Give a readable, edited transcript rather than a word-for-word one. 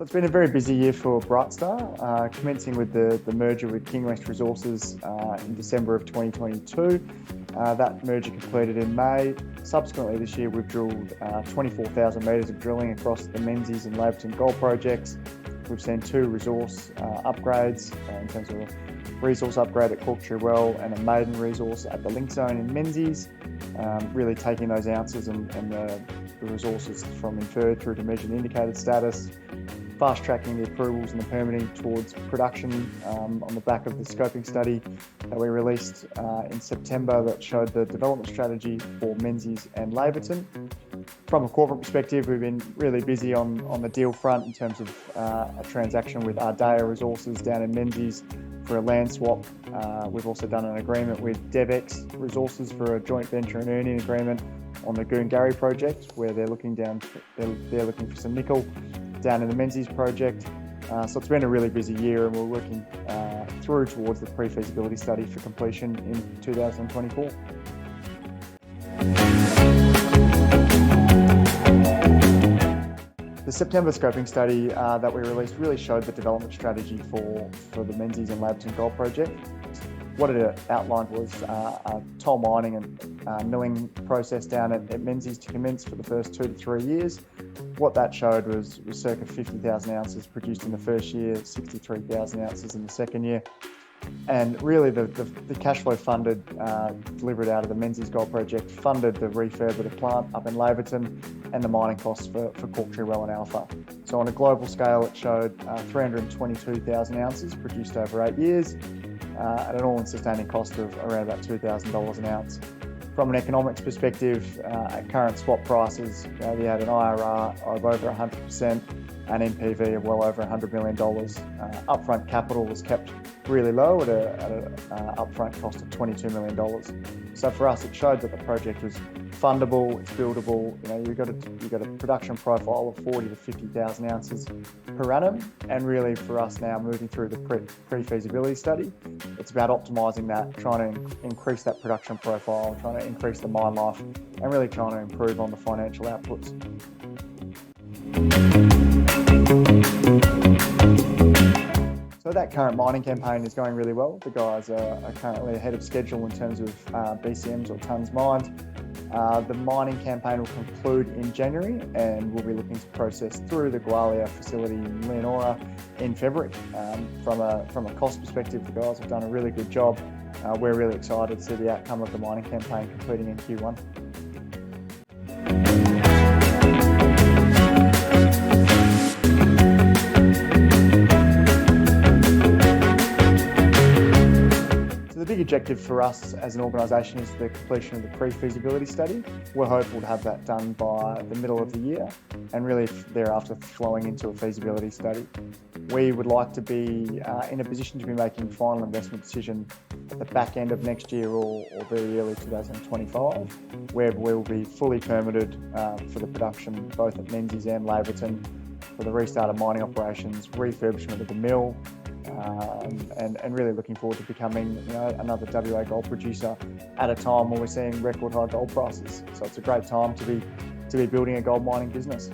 It's been a very busy year for Brightstar, commencing with the merger with King West Resources in December of 2022. That merger completed in May. Subsequently this year we've drilled 24,000 metres of drilling across the Menzies and Laverton gold projects. We've seen two resource upgrades in terms of a resource upgrade at Corkscrew Well and a maiden resource at the Link Zone in Menzies, really taking those ounces and the resources from inferred through to measured and indicated status, fast tracking the approvals and the permitting towards production on the back of the scoping study that we released in September that showed the development strategy for Menzies and Laverton. From a corporate perspective, we've been really busy on the deal front in terms of a transaction with Ardea Resources down in Menzies for a land swap. We've also done an agreement with DevX Resources for a joint venture and earning agreement on the Goongarrie project, where they're looking for some nickel down in the Menzies project. So it's been a really busy year, and we're working through towards the pre-feasibility study for completion in 2024. The September scoping study that we released really showed the development strategy for the Menzies and Laverton gold project. What it outlined was a toll mining and milling process down at Menzies to commence for the first 2 to 3 years. What that showed was circa 50,000 ounces produced in the first year, 63,000 ounces in the second year. And really the cash flow funded, delivered out of the Menzies gold project, funded the refurb of the plant up in Laverton and the mining costs for Corkscrew Well and Alpha. So on a global scale, it showed 322,000 ounces produced over 8 years at an all-in sustaining cost of around about $2,000 an ounce. From an economics perspective, at current spot prices, we had an IRR of over 100%, an NPV of well over $100 million. Upfront capital was kept really low at an upfront cost of $22 million. So for us, it showed that the project was fundable, it's buildable. You've got a production profile of 40 to 50,000 ounces per annum. And really for us now, moving through the pre-feasibility study, it's about optimising that, trying to increase that production profile, trying to increase the mine life, and really trying to improve on the financial outputs. So that current mining campaign is going really well. The guys are currently ahead of schedule in terms of BCMs or tonnes mined. The mining campaign will conclude in January, and we'll be looking to process through the Gwalia facility in Leonora in February. From a cost perspective, the guys have done a really good job. We're really excited to see the outcome of the mining campaign completing in Q1. The big objective for us as an organisation is the completion of the pre-feasibility study. We're hopeful to have that done by the middle of the year, and really thereafter flowing into a feasibility study. We would like to be in a position to be making final investment decision at the back end of next year or very early 2025, where we will be fully permitted for the production both at Menzies and Laverton, for the restart of mining operations, refurbishment of the mill, and really looking forward to becoming another WA gold producer at a time when we're seeing record high gold prices. So it's a great time to be building a gold mining business.